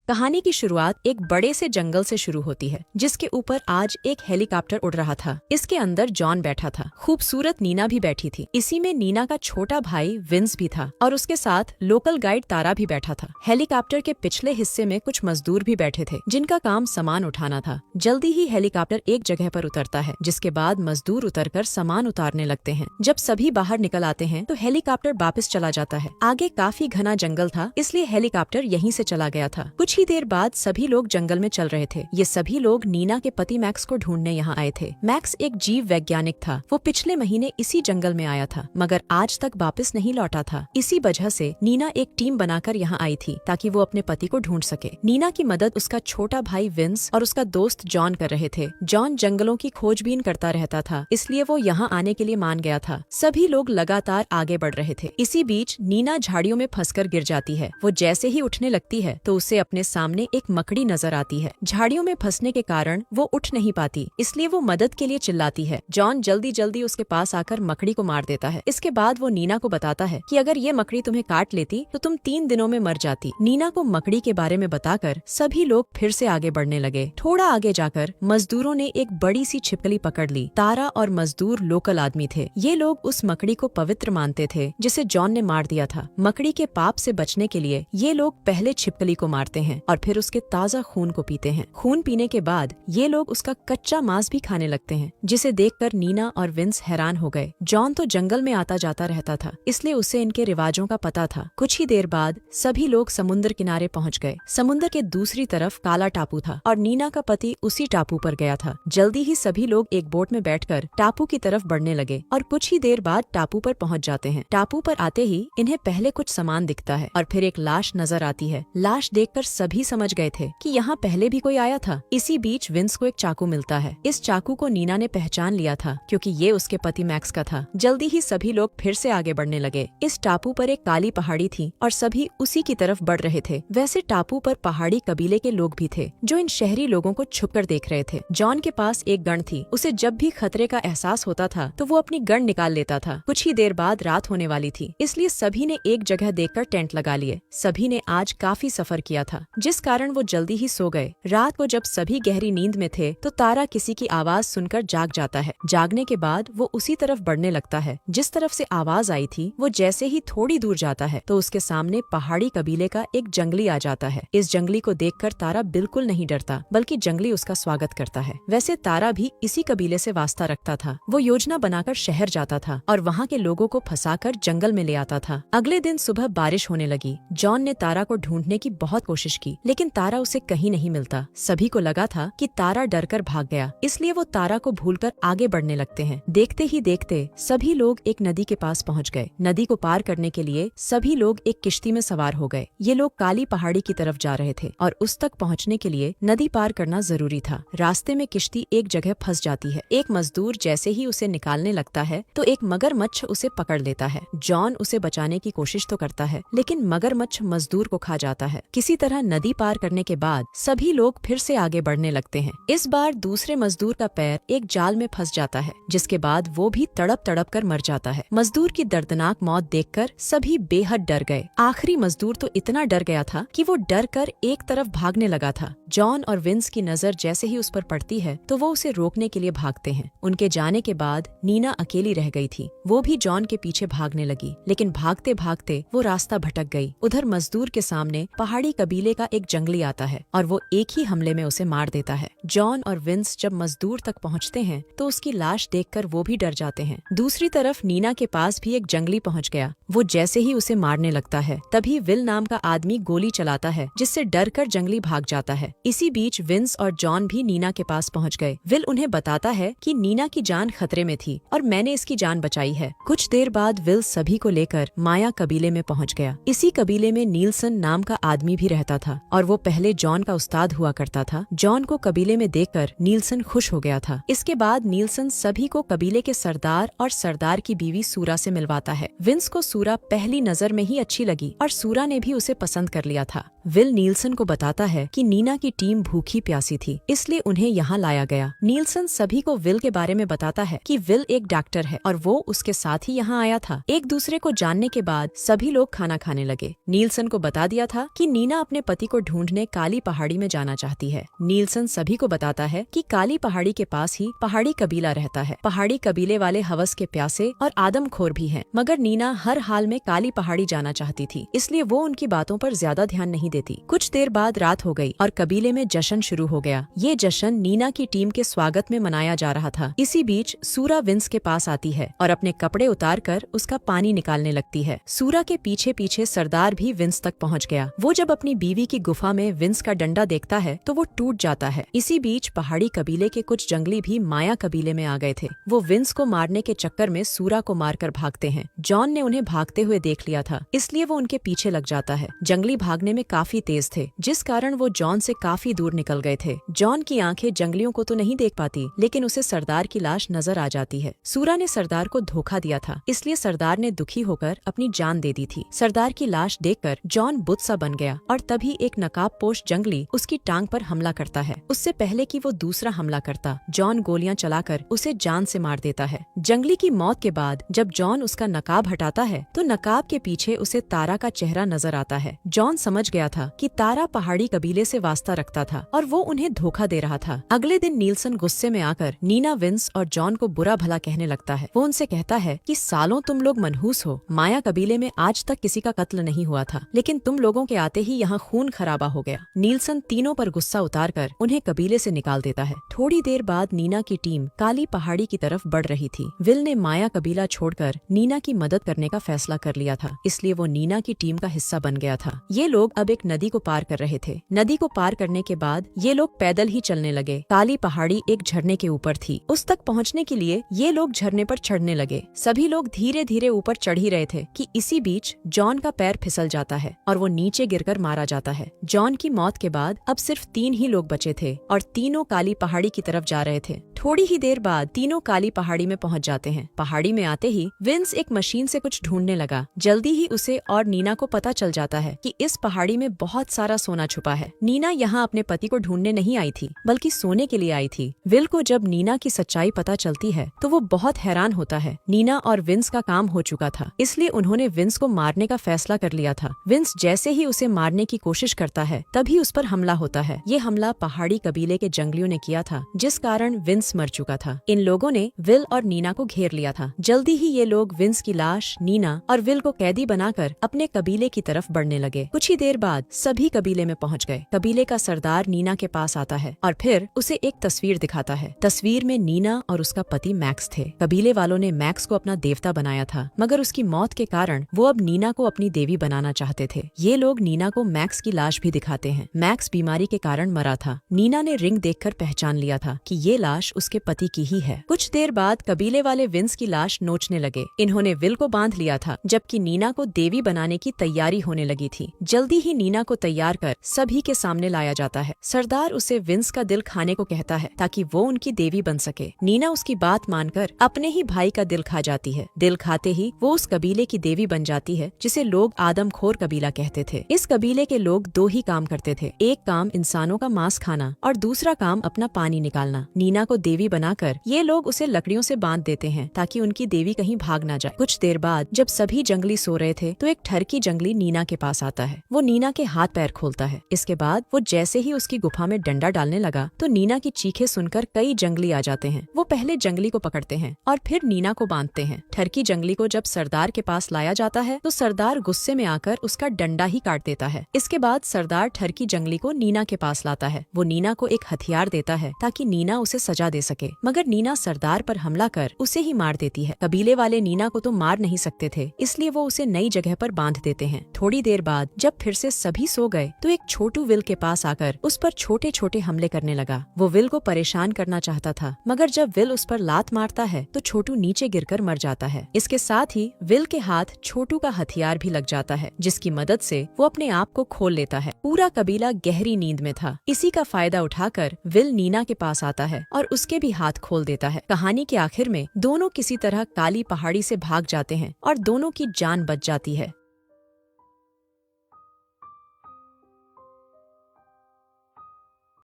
कहानी की शुरुआत एक बड़े से जंगल से शुरू होती है, जिसके ऊपर आज एक हेलीकॉप्टर उड़ रहा था। इसके अंदर जॉन बैठा था, खूबसूरत नीना भी बैठी थी। इसी में नीना का छोटा भाई विंस भी था और उसके साथ लोकल गाइड तारा भी बैठा था। हेलीकॉप्टर के पिछले हिस्से में कुछ मजदूर भी बैठे थे, जिनका काम सामान उठाना था। जल्दी ही हेलीकॉप्टर एक जगह पर उतरता है, जिसके बाद मजदूर उतरकर सामान उतारने लगते हैं। जब सभी बाहर निकल आते हैं तो हेलीकॉप्टर वापस चला जाता है। आगे काफी घना जंगल था, इसलिए हेलीकॉप्टर यहीं से चला गया था। कुछ ही देर बाद सभी लोग जंगल में चल रहे थे। ये सभी लोग नीना के पति मैक्स को ढूंढने यहाँ आए थे। मैक्स एक जीव वैज्ञानिक था। वो पिछले महीने इसी जंगल में आया था, मगर आज तक वापस नहीं लौटा था। इसी वजह से नीना एक टीम बनाकर यहाँ आई थी, ताकि वो अपने पति को ढूंढ सके। नीना की मदद उसका छोटा भाई विंस और उसका दोस्त जॉन कर रहे थे। जॉन जंगलों की खोजबीन करता रहता था, इसलिए वो यहाँ आने के लिए मान गया था। सभी लोग लगातार आगे बढ़ रहे थे। इसी बीच नीना झाड़ियों में फंसकर गिर जाती है। वो जैसे ही उठने लगती है तो उसे अपने सामने एक मकड़ी नजर आती है। झाड़ियों में फंसने के कारण वो उठ नहीं पाती, इसलिए वो मदद के लिए चिल्लाती है। जॉन जल्दी जल्दी उसके पास आकर मकड़ी को मार देता है। इसके बाद वो नीना को बताता है कि अगर ये मकड़ी तुम्हें काट लेती तो तुम 3 दिनों में मर जाती। नीना को मकड़ी के बारे में बताकर सभी लोग फिर से आगे बढ़ने लगे। थोड़ा आगे जाकर मजदूरों ने एक बड़ी सी छिपकली पकड़ ली। तारा और मजदूर लोकल आदमी थे। ये लोग उस मकड़ी को पवित्र मानते थे, जिसे जॉन ने मार दिया था। मकड़ी के पाप से बचने के लिए ये लोग पहले छिपकली को मारते हैं और फिर उसके ताजा खून को पीते हैं। खून पीने के बाद ये लोग उसका कच्चा मांस भी खाने लगते हैं, जिसे देखकर नीना और विंस हैरान हो गए। जॉन तो जंगल में आता जाता रहता था, इसलिए उसे इनके रिवाजों का पता था। कुछ ही देर बाद सभी लोग समुद्र किनारे पहुंच गए। समुद्र के दूसरी तरफ काला टापू था और नीना का पति उसी टापू पर गया था। जल्दी ही सभी लोग एक बोट में बैठकर टापू की तरफ बढ़ने लगे और कुछ ही देर बाद टापू पर पहुंच जाते हैं। टापू पर आते ही इन्हें पहले कुछ सामान दिखता है और फिर एक लाश नजर आती है। लाश देखकर सभी समझ गए थे कि यहाँ पहले भी कोई आया था। इसी बीच विंस को एक चाकू मिलता है। इस चाकू को नीना ने पहचान लिया था, क्योंकि ये उसके पति मैक्स का था। जल्दी ही सभी लोग फिर से आगे बढ़ने लगे। इस टापू पर एक काली पहाड़ी थी और सभी उसी की तरफ बढ़ रहे थे। वैसे टापू पर पहाड़ी कबीले के लोग भी थे, जो इन शहरी लोगों को छुपकर देख रहे थे। जॉन के पास एक गन थी। उसे जब भी खतरे का एहसास होता था तो वो अपनी गन निकाल लेता था। कुछ ही देर बाद रात होने वाली थी, इसलिए सभी ने एक जगह देखकर टेंट लगा लिए। सभी ने आज काफी सफर किया था, जिस कारण वो जल्दी ही सो गए। रात को जब सभी गहरी नींद में थे तो तारा किसी की आवाज सुनकर जाग जाता है। जागने के बाद वो उसी तरफ बढ़ने लगता है जिस तरफ से आवाज आई थी। वो जैसे ही थोड़ी दूर जाता है तो उसके सामने पहाड़ी कबीले का एक जंगली आ जाता है। इस जंगली को देखकर तारा बिल्कुल नहीं डरता, बल्कि जंगली उसका स्वागत करता है। वैसे तारा भी इसी कबीले से वास्ता रखता था। वो योजना बनाकर शहर जाता था और वहाँ के लोगों को फंसाकर जंगल में ले आता था। अगले दिन सुबह बारिश होने लगी। जॉन ने तारा को ढूंढने की बहुत कोशिश की, लेकिन तारा उसे कहीं नहीं मिलता। सभी को लगा था कि तारा डरकर भाग गया, इसलिए वो तारा को भूलकर आगे बढ़ने लगते हैं। देखते ही देखते सभी लोग एक नदी के पास पहुंच गए। नदी को पार करने के लिए सभी लोग एक किश्ती में सवार हो गए। ये लोग काली पहाड़ी की तरफ जा रहे थे और उस तक पहुंचने के लिए नदी पार करना जरूरी था। रास्ते में किश्ती एक जगह फंस जाती है। एक मजदूर जैसे ही उसे निकालने लगता है तो एक मगरमच्छ उसे पकड़ लेता है। जॉन उसे बचाने की कोशिश तो करता है, लेकिन मगरमच्छ मजदूर को खा जाता है। किसी तरह नदी पार करने के बाद सभी लोग फिर से आगे बढ़ने लगते हैं। इस बार दूसरे मजदूर का पैर एक जाल में फंस जाता है, जिसके बाद वो भी तड़प तड़प कर मर जाता है। मजदूर की दर्दनाक मौत देखकर सभी बेहद डर गए। आखिरी मजदूर तो इतना डर गया था कि वो डर कर एक तरफ भागने लगा था। जॉन और विंस की नजर जैसे ही उस पर पड़ती है तो वो उसे रोकने के लिए भागते हैं। उनके जाने के बाद नीना अकेली रह गई थी। वो भी जॉन के पीछे भागने लगी, लेकिन भागते भागते वो रास्ता भटक गई। उधर मजदूर के सामने पहाड़ी कबीले का एक जंगली आता है और वो एक ही हमले में उसे मार देता है। जॉन और विंस जब मजदूर तक पहुंचते हैं तो उसकी लाश देखकर वो भी डर जाते हैं। दूसरी तरफ नीना के पास भी एक जंगली पहुंच गया। वो जैसे ही उसे मारने लगता है तभी विल नाम का आदमी गोली चलाता है, जिससे डर कर जंगली भाग जाता है। इसी बीच विंस और जॉन भी नीना के पास पहुंच गए। विल उन्हें बताता है कि नीना की जान खतरे में थी और मैंने इसकी जान बचाई है। कुछ देर बाद विल सभी को लेकर माया कबीले में पहुंच गया। इसी कबीले में नीलसन नाम का आदमी भी रहता था और वो पहले जॉन का उस्ताद हुआ करता था। जॉन को कबीले में देखकर नीलसन खुश हो गया था। इसके बाद नीलसन सभी को कबीले के सरदार और सरदार की बीवी सूरा से मिलवाता है। विंस को सूरा पहली नजर में ही अच्छी लगी और सूरा ने भी उसे पसंद कर लिया था। विल नीलसन को बताता है कि नीना की की टीम भूखी प्यासी थी, इसलिए उन्हें यहाँ लाया गया। नीलसन सभी को विल के बारे में बताता है कि विल एक डॉक्टर है और वो उसके साथ ही यहाँ आया था। एक दूसरे को जानने के बाद सभी लोग खाना खाने लगे। नीलसन को बता दिया था कि नीना अपने पति को ढूंढने काली पहाड़ी में जाना चाहती है। नीलसन सभी को बताता है कि काली पहाड़ी के पास ही पहाड़ी कबीला रहता है। पहाड़ी कबीले वाले हवस के प्यासे और आदमखोर भी हैं, मगर नीना हर हाल में काली पहाड़ी जाना चाहती थी, इसलिए वो उनकी बातों पर ज्यादा ध्यान नहीं देती। कुछ देर बाद रात हो गई और कबीले में जश्न शुरू हो गया। ये जश्न नीना की टीम के स्वागत में मनाया जा रहा था। इसी बीच सूरा विंस के पास आती है और अपने कपड़े उतार कर उसका पानी निकालने लगती है। सूरा के पीछे पीछे सरदार भी विंस तक पहुंच गया। वो जब अपनी बीवी की गुफा में विंस का डंडा देखता है तो वो टूट जाता है। इसी बीच पहाड़ी कबीले के कुछ जंगली भी माया कबीले में आ गए थे। वो विंस को मारने के चक्कर में सूरा को मारकर भागते हैं। जॉन ने उन्हें भागते हुए देख लिया था, इसलिए वो उनके पीछे लग जाता है। जंगली भागने में काफी तेज थे, जिस कारण वो जॉन से काफी दूर निकल गए थे। जॉन की आंखें जंगलियों को तो नहीं देख पाती, लेकिन उसे सरदार की लाश नजर आ जाती है। सूरा ने सरदार को धोखा दिया था, इसलिए सरदार ने दुखी होकर अपनी जान दे दी थी। सरदार की लाश देखकर जॉन बुत सा बन गया और तभी एक नकाबपोश जंगली उसकी टांग पर हमला करता है। उससे पहले कि वो दूसरा हमला करता, जॉन गोलियां चलाकर उसे जान से मार देता है। जंगली की मौत के बाद जब जॉन उसका नकाब हटाता है तो नकाब के पीछे उसे तारा का चेहरा नजर आता है। जॉन समझ गया था कि तारा पहाड़ी कबीले से वास्ता रखता था और वो उन्हें धोखा दे रहा था। अगले दिन नीलसन गुस्से में आकर नीना, विंस और जॉन को बुरा भला कहने लगता है। वो उनसे कहता है कि सालों तुम लोग मनहूस हो। माया कबीले में आज तक किसी का कत्ल नहीं हुआ था, लेकिन तुम लोगों के आते ही यहाँ खून खराबा हो गया। नीलसन तीनों पर गुस्सा उतारकर उन्हें कबीले से निकाल देता है। थोड़ी देर बाद नीना की टीम काली पहाड़ी की तरफ बढ़ रही थी। विल ने माया कबीला छोड़कर नीना की मदद करने का फैसला कर लिया था, इसलिए वो नीना की टीम का हिस्सा बन गया था। ये लोग अब एक नदी को पार कर रहे थे। नदी को पार करने के बाद ये लोग पैदल ही चलने लगे। काली पहाड़ी एक झरने के ऊपर थी। उस तक पहुँचने के लिए ये लोग झरने पर चढ़ने लगे। सभी लोग धीरे धीरे ऊपर चढ़ ही रहे थे कि इसी बीच जॉन का पैर फिसल जाता है और वो नीचे गिरकर मारा जाता है। जॉन की मौत के बाद अब सिर्फ 3 ही लोग बचे थे और तीनों काली पहाड़ी की तरफ जा रहे थे। थोड़ी ही देर बाद तीनों काली पहाड़ी में पहुंच जाते हैं। पहाड़ी में आते ही विंस एक मशीन से कुछ ढूंढने लगा। जल्दी ही उसे और नीना को पता चल जाता है कि इस पहाड़ी में बहुत सारा सोना छुपा है। नीना यहाँ अपने पति को ढूंढने नहीं आई थी, बल्कि सोने के लिए आई थी। विल को जब नीना की सच्चाई पता चलती है तो वो बहुत हैरान होता है। नीना और विंस का काम हो चुका था, इसलिए उन्होंने विंस को मारने का फैसला कर लिया था। विंस जैसे ही उसे मारने की कोशिश करता है, तभी उस पर हमला होता है। ये हमला पहाड़ी कबीले के जंगलियों ने किया था, जिस कारण विंस मर चुका था। इन लोगों ने विल और नीना को घेर लिया था। जल्दी ही ये लोग विंस की लाश, नीना और विल को कैदी बनाकर अपने कबीले की तरफ बढ़ने लगे। कुछ ही देर बाद सभी कबीले में पहुंच गए। कबीले का सरदार नीना के पास आता है और फिर उसे एक तस्वीर दिखाता है। तस्वीर में नीना और उसका पति मैक्स थे। कबीले वालों ने मैक्स को अपना देवता बनाया था, मगर उसकी मौत के कारण वो अब नीना को अपनी देवी बनाना चाहते थे। ये लोग नीना को मैक्स की लाश भी दिखाते हैं। मैक्स बीमारी के कारण मरा था। नीना ने रिंग देखकर पहचान लिया था कि ये लाश उसके पति की ही है। कुछ देर बाद कबीले वाले विंस की लाश नोचने लगे। इन्होंने विल को बांध लिया था, जबकि नीना को देवी बनाने की तैयारी होने लगी थी। जल्दी ही नीना को तैयार कर सभी के सामने लाया जाता है। सरदार उसे विंस का दिल खाने को कहता है ताकि वो उनकी देवी बन सके। नीना उसकी बात मानकर अपने ही भाई का दिल खा जाती है। दिल खाते ही वो उस कबीले की देवी बन जाती है, जिसे लोग आदमखोर कबीला कहते थे। इस कबीले के लोग 2 ही काम करते थे। एक काम इंसानों का मांस खाना और दूसरा काम अपना पानी निकालना। नीना को देवी बनाकर ये लोग उसे लकड़ियों से बांध देते हैं ताकि उनकी देवी कहीं भाग ना जाए। कुछ देर बाद जब सभी जंगली सो रहे थे तो एक ठरकी जंगली नीना के पास आता है। वो नीना के हाथ पैर खोलता है। इसके बाद वो जैसे ही उसकी गुफा में डंडा डालने लगा तो नीना की चीखें सुनकर कई जंगली आ जाते हैं। वो पहले जंगली को पकड़ते हैं और फिर नीना को बांधते हैं। ठरकी जंगली को जब सरदार के पास लाया जाता है तो सरदार गुस्से में आकर उसका डंडा ही काट देता है। इसके बाद सरदार ठरकी जंगली को नीना के पास लाता है। वो नीना को एक हथियार देता है ताकि नीना उसे सजा दे सके, मगर नीना सरदार पर हमला कर उसे ही मार देती है। कबीले वाले नीना को तो मार नहीं सकते थे, इसलिए वो उसे नई जगह पर बांध देते हैं। थोड़ी देर बाद जब फिर से सभी सो गए तो एक छोटू विल के पास आकर उस पर छोटे छोटे हमले करने लगा। वो विल को परेशान करना चाहता था, मगर जब विल उस पर लात मारता है तो छोटू नीचे गिरकर मर जाता है। इसके साथ ही विल के हाथ छोटू का हथियार भी लग जाता है, जिसकी मदद से वो अपने आप को खोल लेता है। पूरा कबीला गहरी नींद में था। इसी का फायदा उठाकर विल नीना के पास आता है और उसके भी हाथ खोल देता है। कहानी के आखिर में दोनों किसी तरह काली पहाड़ी से भाग जाते हैं और दोनों की जान बच जाती है।